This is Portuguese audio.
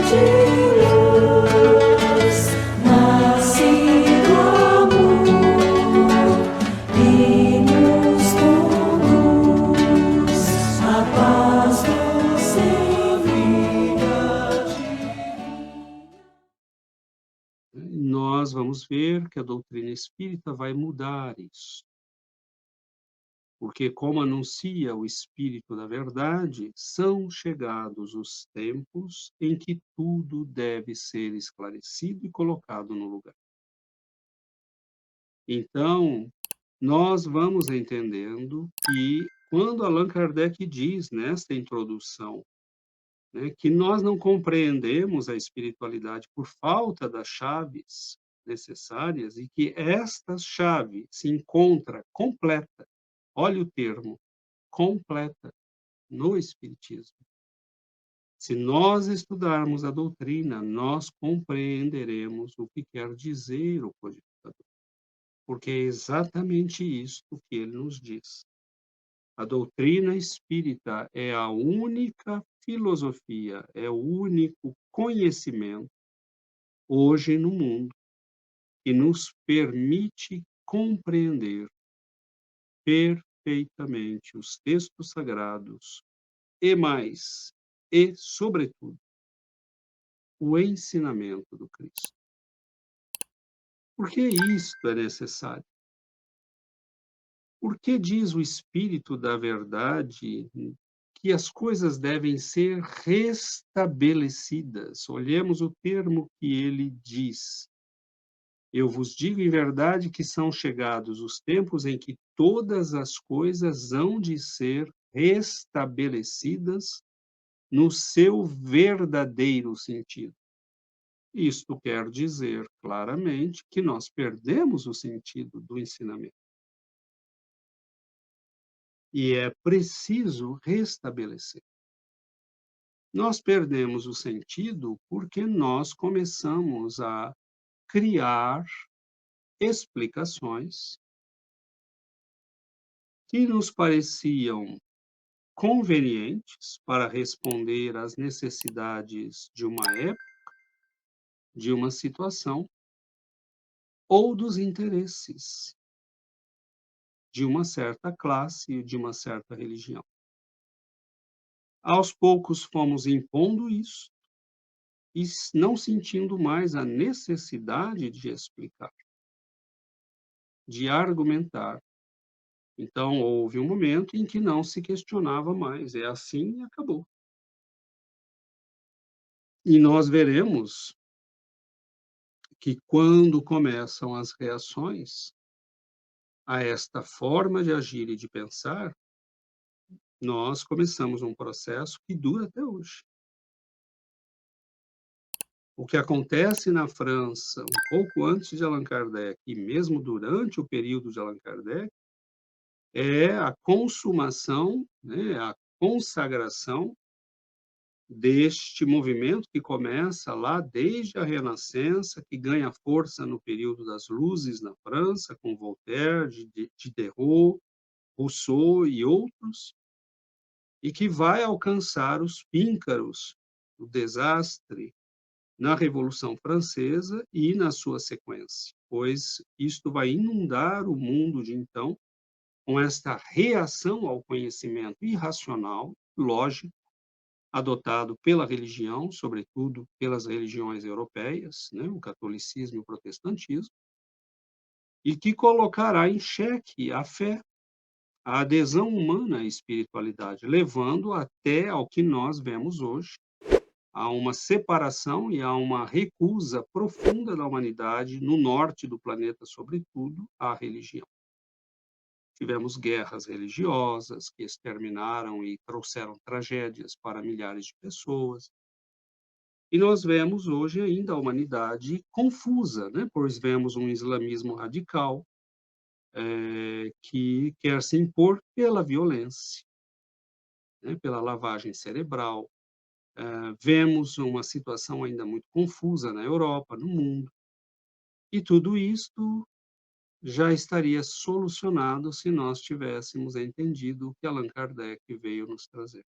de luz, nasce do amor e nos conduz à paz doce vida divina. Nós vamos ver que a doutrina espírita vai mudar isso. Porque, como anuncia o Espírito da Verdade, são chegados os tempos em que tudo deve ser esclarecido e colocado no lugar. Então, nós vamos entendendo que, quando Allan Kardec diz nesta introdução, né, que nós não compreendemos a espiritualidade por falta das chaves necessárias e que esta chave se encontra completa, olha o termo, completa, no Espiritismo. Se nós estudarmos a doutrina, nós compreenderemos o que quer dizer o codificador, porque é exatamente isto que ele nos diz. A doutrina espírita é a única filosofia, é o único conhecimento hoje no mundo que nos permite compreender perfeitamente os textos sagrados e mais, e sobretudo, o ensinamento do Cristo. Por que isto é necessário? Porque diz o Espírito da Verdade que as coisas devem ser restabelecidas. Olhemos o termo que ele diz. Eu vos digo em verdade que são chegados os tempos em que todas as coisas hão de ser restabelecidas no seu verdadeiro sentido. Isto quer dizer claramente que nós perdemos o sentido do ensinamento. E é preciso restabelecer. Nós perdemos o sentido porque nós começamos a criar explicações que nos pareciam convenientes para responder às necessidades de uma época, de uma situação ou dos interesses de uma certa classe, de uma certa religião. Aos poucos fomos impondo isso e não sentindo mais a necessidade de explicar, de argumentar. Então, houve um momento em que não se questionava mais, é assim e acabou. E nós veremos que quando começam as reações a esta forma de agir e de pensar, nós começamos um processo que dura até hoje. O que acontece na França, um pouco antes de Allan Kardec, e mesmo durante o período de Allan Kardec, é a consumação, né, a consagração deste movimento que começa lá desde a Renascença, que ganha força no período das luzes na França, com Voltaire, Diderot, Rousseau e outros, e que vai alcançar os píncaros do desastre na Revolução Francesa e na sua sequência, pois isto vai inundar o mundo de então com esta reação ao conhecimento irracional, lógico, adotado pela religião, sobretudo pelas religiões europeias, né, o catolicismo e o protestantismo, e que colocará em xeque a fé, a adesão humana à espiritualidade, levando até ao que nós vemos hoje, a uma separação e a uma recusa profunda da humanidade, no norte do planeta, sobretudo, à religião. Tivemos guerras religiosas que exterminaram e trouxeram tragédias para milhares de pessoas. E nós vemos hoje ainda a humanidade confusa, né? Pois vemos um islamismo radical que quer se impor pela violência, né? Pela lavagem cerebral. Vemos uma situação ainda muito confusa na Europa, no mundo. E tudo isto já estaria solucionado se nós tivéssemos entendido o que Allan Kardec veio nos trazer.